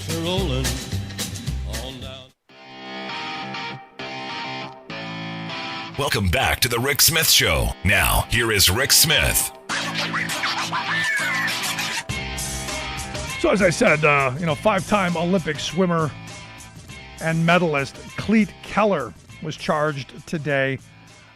are rolling on down. Welcome back to the Rick Smith Show. Now, here is Rick Smith. So as I said, five-time Olympic swimmer and medalist Cleet Keller was charged today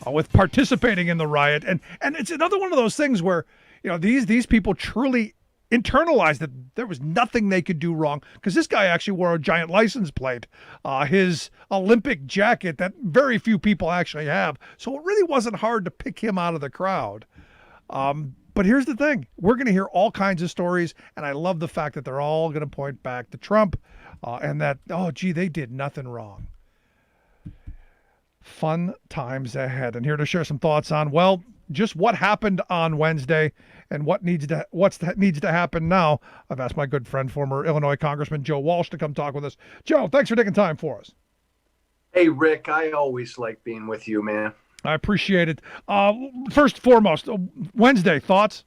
with participating in the riot. And it's another one of those things where, these people truly internalized that there was nothing they could do wrong, because this guy actually wore a giant license plate, his Olympic jacket that very few people actually have. So it really wasn't hard to pick him out of the crowd. But here's the thing. We're going to hear all kinds of stories, and I love the fact that they're all going to point back to Trump and that, they did nothing wrong. Fun times ahead. And here to share some thoughts on, just what happened on Wednesday and what needs to happen now. I've asked my good friend, former Illinois Congressman Joe Walsh, to come talk with us. Joe, thanks for taking time for us. Hey, Rick, I always like being with you, man. I appreciate it. First and foremost, Wednesday, thoughts?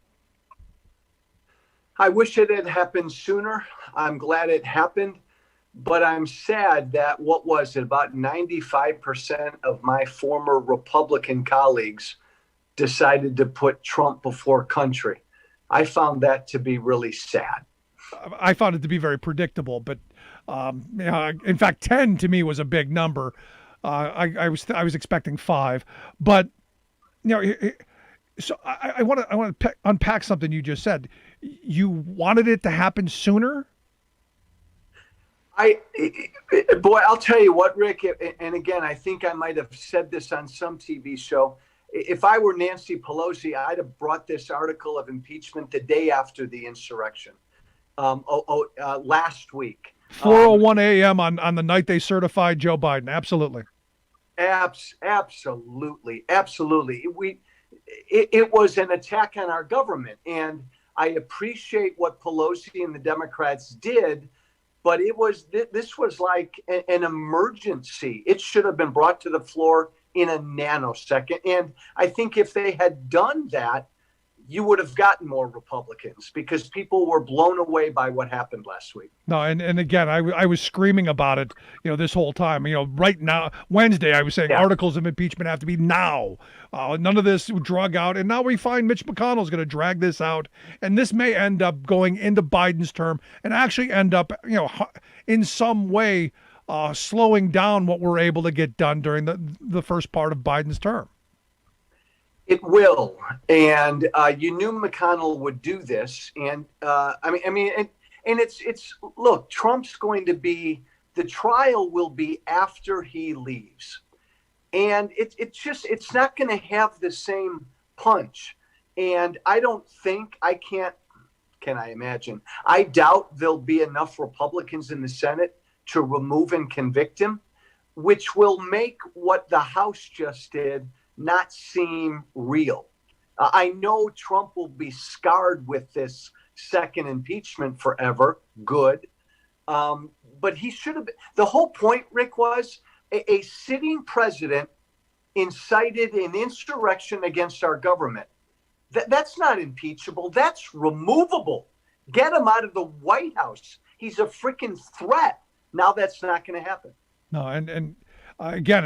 I wish it had happened sooner. I'm glad it happened, but I'm sad that, about 95% of my former Republican colleagues decided to put Trump before country. I found that to be really sad. I found it to be very predictable, but in fact, 10 to me was a big number. I was expecting 5, but so I want to unpack something you just said. You wanted it to happen sooner? I'll tell you what, Rick, and again, I think I might have said this on some TV show. If I were Nancy Pelosi, I'd have brought this article of impeachment the day after the insurrection, last week. 4:01 a.m. on the night they certified Joe Biden. Absolutely. Absolutely. It was an attack on our government. And I appreciate what Pelosi and the Democrats did, but this was like an emergency. It should have been brought to the floor in a nanosecond. And I think if they had done that, you would have gotten more Republicans, because people were blown away by what happened last week. No, and again, I was screaming about it, this whole time. Right now, Wednesday, I was saying articles of impeachment have to be now. None of this drug out. And now we find Mitch McConnell's going to drag this out. And this may end up going into Biden's term and actually end up, in some way slowing down what we're able to get done during the first part of Biden's term. It will, and you knew McConnell would do this, and it's look. Trump's going to be, the trial will be after he leaves, and it's not going to have the same punch, and I don't think can I imagine? I doubt there'll be enough Republicans in the Senate to remove and convict him, which will make what the House just did not seem real. I know Trump will be scarred with this second impeachment forever. Good. But he should have been. The whole point, Rick, was a sitting president incited an insurrection against our government. That's not impeachable. That's removable. Get him out of the White House. He's a freaking threat. Now that's not going to happen. No, and again,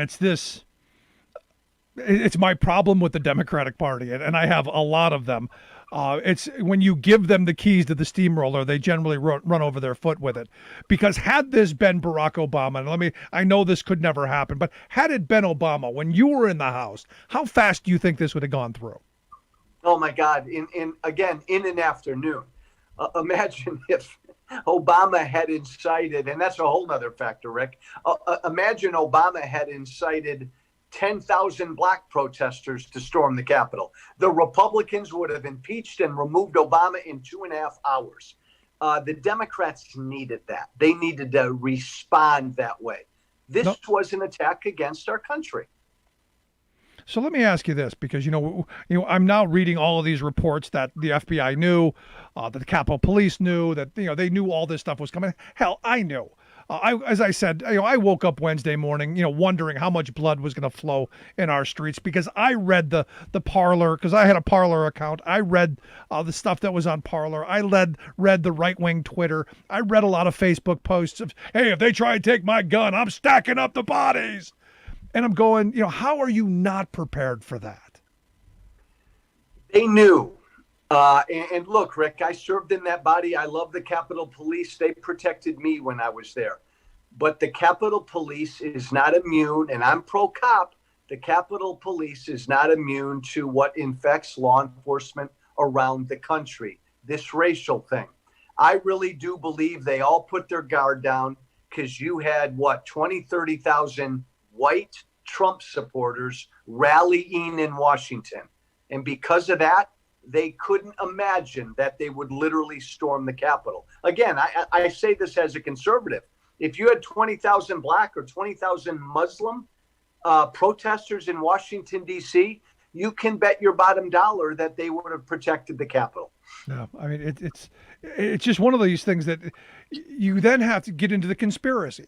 it's my problem with the Democratic Party, and I have a lot of them. It's when you give them the keys to the steamroller, they generally run over their foot with it. Because had this been Barack Obama, and I know this could never happen, but had it been Obama, when you were in the House, how fast do you think this would have gone through? Oh my God! In an afternoon. Imagine if Obama had incited, and that's a whole nother factor, Rick. Imagine Obama had incited 10,000 black protesters to storm the Capitol. The Republicans would have impeached and removed Obama in 2.5 hours. The Democrats needed that. They needed to respond that way. This was an attack against our country. So let me ask you this, because I'm now reading all of these reports that the FBI knew, that the Capitol Police knew, that they knew all this stuff was coming. Hell, I knew. As I said, I woke up Wednesday morning, wondering how much blood was going to flow in our streets because I read the Parler, because I had a Parler account. I read the stuff that was on Parler. I read the right-wing Twitter. I read a lot of Facebook posts of, hey, if they try and take my gun, I'm stacking up the bodies. And I'm going, how are you not prepared for that? They knew. And look, Rick, I served in that body. I love the Capitol Police. They protected me when I was there. But the Capitol Police is not immune, and I'm pro-cop. The Capitol Police is not immune to what infects law enforcement around the country, this racial thing. I really do believe they all put their guard down because you had, 30,000 white Trump supporters rallying in Washington. And because of that, they couldn't imagine that they would literally storm the Capitol. Again, I say this as a conservative. If you had 20,000 black or 20,000 Muslim protesters in Washington, D.C., you can bet your bottom dollar that they would have protected the Capitol. No, I mean, it's just one of these things that you then have to get into the conspiracy.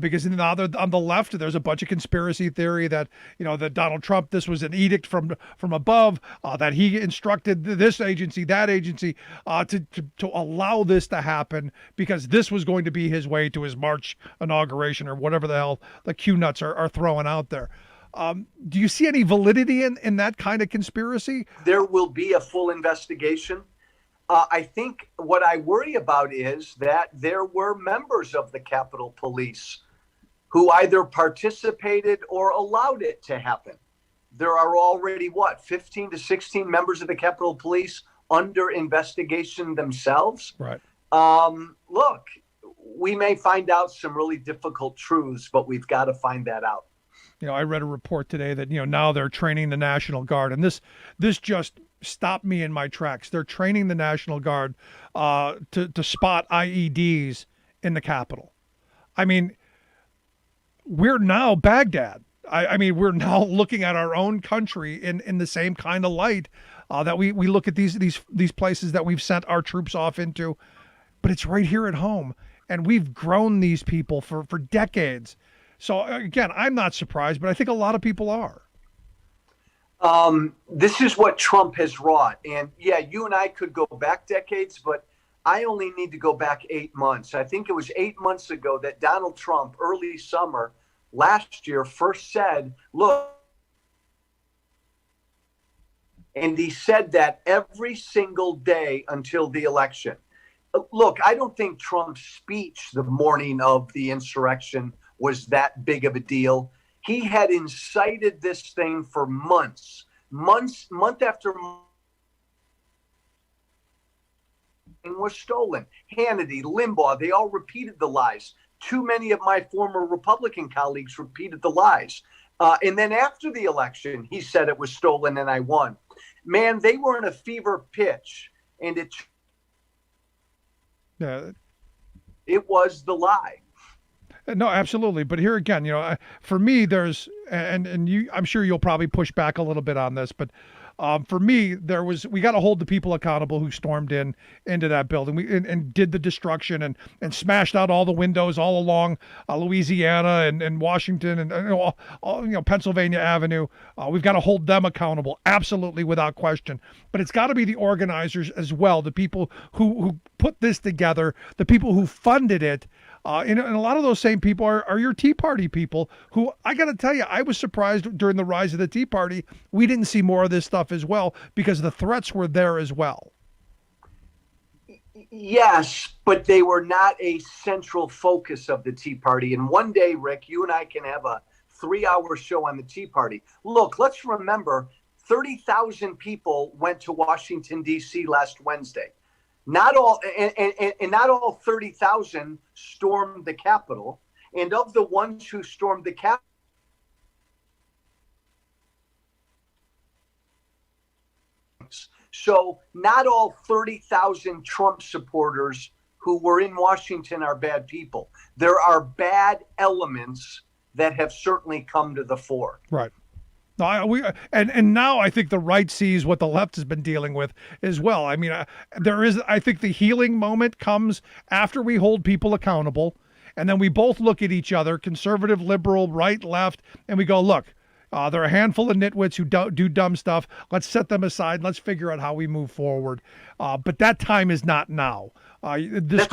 Because now on the left, there's a bunch of conspiracy theory that, that Donald Trump, this was an edict from above, that he instructed this agency, that agency, to allow this to happen because this was going to be his way to his March inauguration or whatever the hell the Q nuts are throwing out there. Do you see any validity in that kind of conspiracy? There will be a full investigation. I think what I worry about is that there were members of the Capitol Police who either participated or allowed it to happen. There are already, 15 to 16 members of the Capitol Police under investigation themselves. Right. Look, we may find out some really difficult truths, but we've got to find that out. I read a report today that, now they're training the National Guard, and this just stopped me in my tracks. They're training the National Guard to spot IEDs in the Capitol. I mean, we're now Baghdad. I mean, we're now looking at our own country in the same kind of light that we look at these places that we've sent our troops off into, but it's right here at home, and we've grown these people for decades. So again, I'm not surprised, but I think a lot of people are. This is what Trump has wrought. And yeah, you and I could go back decades, but I only need to go back 8 months. I think it was 8 months ago that Donald Trump, early summer last year, first said, look, and he said that every single day until the election. Look, I don't think Trump's speech the morning of the insurrection was that big of a deal. He had incited this thing for month after month. Was stolen. Hannity, Limbaugh, they all repeated the lies. Too many of my former Republican colleagues repeated the lies. And then after the election, he said it was stolen and I won. Man, they were in a fever pitch, and it was the lie. No, absolutely. But here again, for me, there's, and you, I'm sure you'll probably push back a little bit on this, but for me, we got to hold the people accountable who stormed into that building and did the destruction and smashed out all the windows all along Louisiana and Washington and all, Pennsylvania Avenue. We've got to hold them accountable, absolutely, without question. But it's got to be the organizers as well, the people who put this together, the people who funded it. And a lot of those same people are your Tea Party people who, I got to tell you, I was surprised during the rise of the Tea Party, we didn't see more of this stuff as well because the threats were there as well. Yes, but they were not a central focus of the Tea Party. And one day, Rick, you and I can have a 3-hour show on the Tea Party. Look, let's remember 30,000 people went to Washington, D.C. last Wednesday. Not all, and not all 30,000 stormed the Capitol. And of the ones who stormed the Capitol, so not all 30,000 Trump supporters who were in Washington are bad people. There are bad elements that have certainly come to the fore. Right. No, and now I think the right sees what the left has been dealing with as well. I mean, I think the healing moment comes after we hold people accountable and then we both look at each other, conservative, liberal, right, left, and we go, look, there are a handful of nitwits who do dumb stuff. Let's set them aside. Let's figure out how we move forward. But that time is not now. This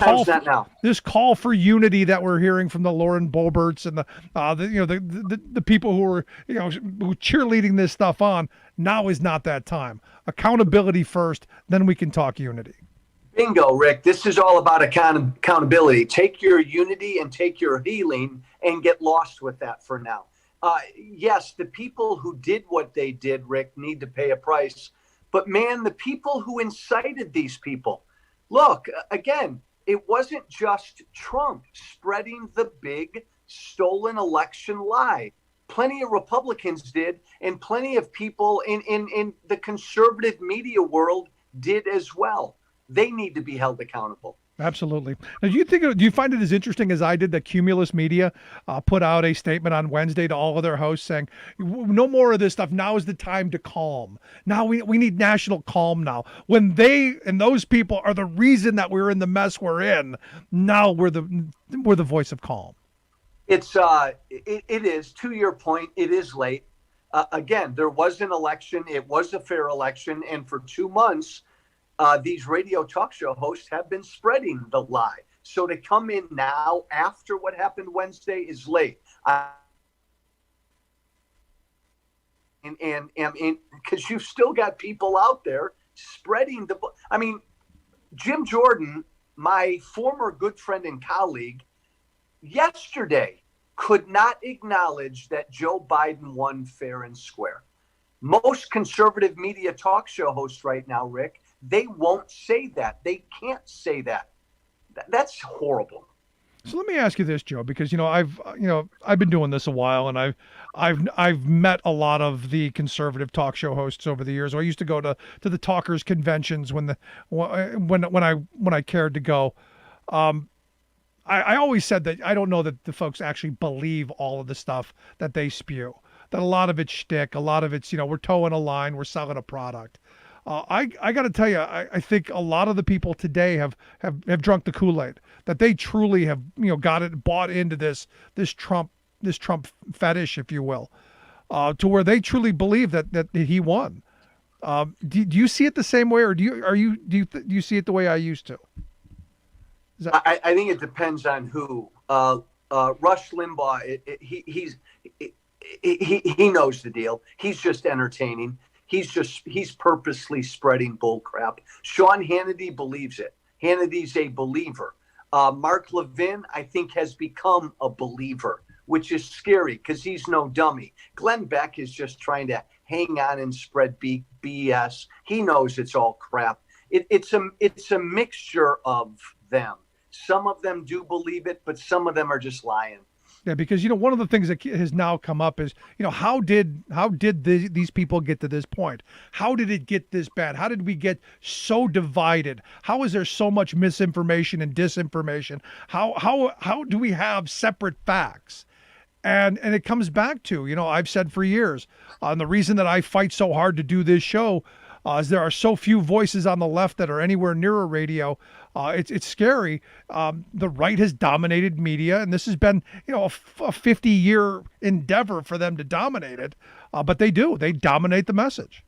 call for unity that we're hearing from the Lauren Boeberts and the people who are who cheerleading this stuff on, now is not that time. Accountability first, then we can talk unity. Bingo, Rick. This is all about accountability. Take your unity and take your healing and get lost with that for now. Yes, the people who did what they did, Rick, need to pay a price. But man, the people who incited these people, look, again, it wasn't just Trump spreading the big stolen election lie. Plenty of Republicans did, and plenty of people in the conservative media world did as well. They need to be held accountable. Absolutely. Now, do you find it as interesting as I did that Cumulus Media put out a statement on Wednesday to all of their hosts saying, no more of this stuff. Now is the time to calm. Now we need national calm now. When they and those people are the reason that we're in the mess we're in, now we're the voice of calm. It is, to your point, it is late. Again, there was an election. It was a fair election. And for 2 months, these radio talk show hosts have been spreading the lie. So to come in now after what happened Wednesday is late. And because you've still got people out there spreading Jim Jordan, my former good friend and colleague, yesterday could not acknowledge that Joe Biden won fair and square. Most conservative media talk show hosts right now, Rick, they won't say that. They can't say that. That's horrible. So let me ask you this, Joe, because I've been doing this a while, and I've met a lot of the conservative talk show hosts over the years. I used to go to the talkers conventions when I cared to go. I always said that I don't know that the folks actually believe all of the stuff that they spew. That a lot of it's shtick, a lot of it's we're towing a line, we're selling a product. I got to tell you, I think a lot of the people today have drunk the Kool-Aid, that they truly have bought into this Trump fetish, if you will, to where they truly believe that he won. Do you see it the same way, or do you see it the way I used to? I think it depends on who. Rush Limbaugh, he knows the deal. He's just entertaining. He's purposely spreading bull crap. Sean Hannity believes it. Hannity's a believer. Mark Levin, I think, has become a believer, which is scary because he's no dummy. Glenn Beck is just trying to hang on and spread BS. He knows it's all crap. It's a mixture of them. Some of them do believe it, but some of them are just lying. Yeah, because one of the things that has now come up is how did these people get to this point? How did it get this bad? How did we get so divided? How is there so much misinformation and disinformation? How do we have separate facts? And it comes back to I've said for years, and the reason that I fight so hard to do this show is there are so few voices on the left that are anywhere near a radio. It's scary. The right has dominated media, and this has been a 50-year endeavor for them to dominate it. But they dominate the message.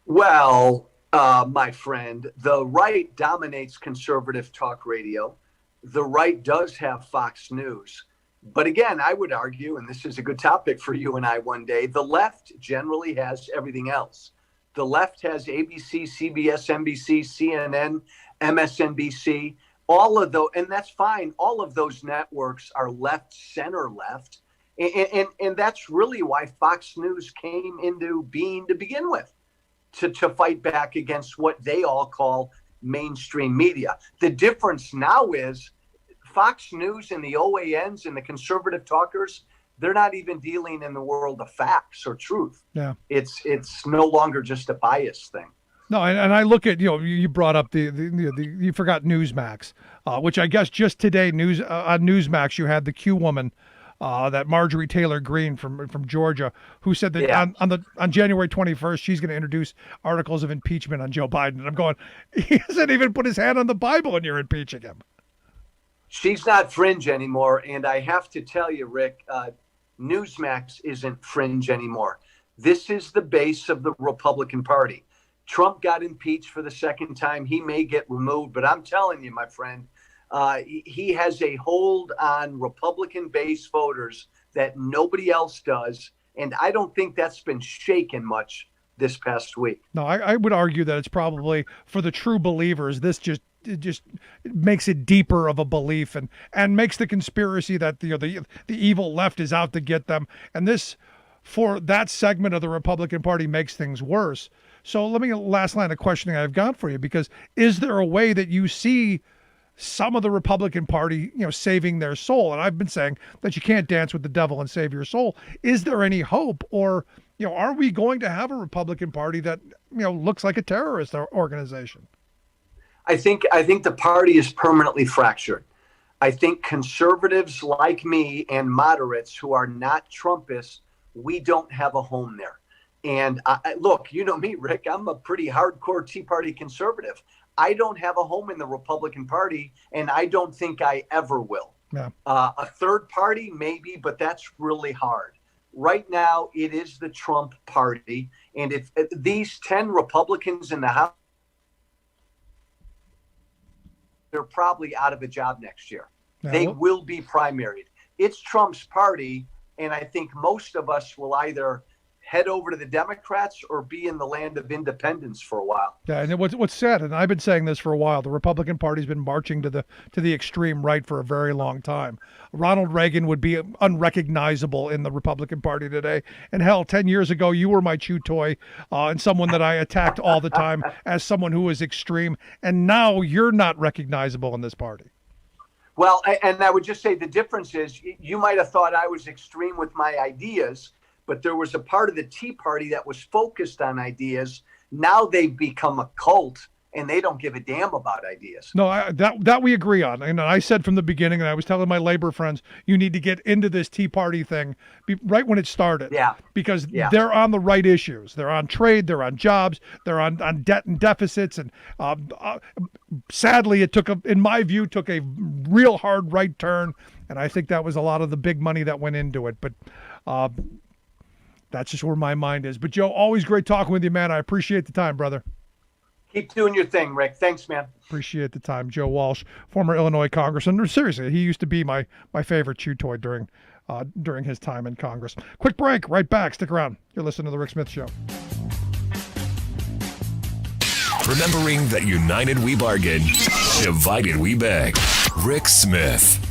Well, my friend, the right dominates conservative talk radio. The right does have Fox News. But again, I would argue, and this is a good topic for you and I one day, the left generally has everything else. The left has ABC, CBS, NBC, CNN, MSNBC, all of those, and that's fine. All of those networks are left, center left. And that's really why Fox News came into being to begin with, to fight back against what they all call mainstream media. The difference now is Fox News and the OANs and the conservative talkers, they're not even dealing in the world of facts or truth. Yeah, it's no longer just a bias thing. No, and I look at you brought up the you forgot Newsmax, which I guess just today on Newsmax you had the Q woman, that Marjorie Taylor Greene from Georgia, who said that on January 21st she's going to introduce articles of impeachment on Joe Biden. And I'm going, he hasn't even put his hand on the Bible and you're impeaching him. She's not fringe anymore. And I have to tell you, Rick, Newsmax isn't fringe anymore. This is the base of the Republican Party. Trump got impeached for the second time. He may get removed, but I'm telling you, my friend, he has a hold on Republican base voters that nobody else does. And I don't think that's been shaken much this past week. No, I would argue that it's probably for the true believers. This just makes it deeper of a belief and makes the conspiracy that the evil left is out to get them. And this, for that segment of the Republican Party, makes things worse. So last line of questioning I've got for you, because is there a way that you see some of the Republican Party, saving their soul? And I've been saying that you can't dance with the devil and save your soul. Is there any hope, or, are we going to have a Republican Party that, looks like a terrorist organization? I think the party is permanently fractured. I think conservatives like me and moderates who are not Trumpists, we don't have a home there. And look, you know me, Rick, I'm a pretty hardcore Tea Party conservative. I don't have a home in the Republican Party, and I don't think I ever will. Yeah. A third party, maybe, but that's really hard. Right now, it is the Trump party. And if these 10 Republicans in the House, they're probably out of a job next year. No. They will be primaried. It's Trump's party, and I think most of us will either head over to the Democrats or be in the land of independence for a while. Yeah, and what's sad, and I've been saying this for a while, the Republican Party's been marching to the extreme right for a very long time. Ronald Reagan would be unrecognizable in the Republican Party today. And hell, 10 years ago, you were my chew toy and someone that I attacked all the time as someone who was extreme. And now you're not recognizable in this party. Well, and I would just say the difference is you might have thought I was extreme with my ideas, but there was a part of the Tea Party that was focused on ideas. Now they've become a cult, and they don't give a damn about ideas. No, that we agree on. And I said from the beginning, and I was telling my labor friends, you need to get into this Tea Party thing right when it started. Yeah. Because they're on the right issues. They're on trade, they're on jobs, they're on debt and deficits. And sadly, in my view, took a real hard right turn. And I think that was a lot of the big money that went into it. But that's just where my mind is. But Joe, always great talking with you, man. I appreciate the time, brother. Keep doing your thing, Rick. Thanks, man. Appreciate the time. Joe Walsh, former Illinois congressman. Seriously, he used to be my favorite chew toy during his time in Congress. Quick break. Right back. Stick around. You're listening to The Rick Smith Show. Remembering that united we bargain, divided we beg. Rick Smith.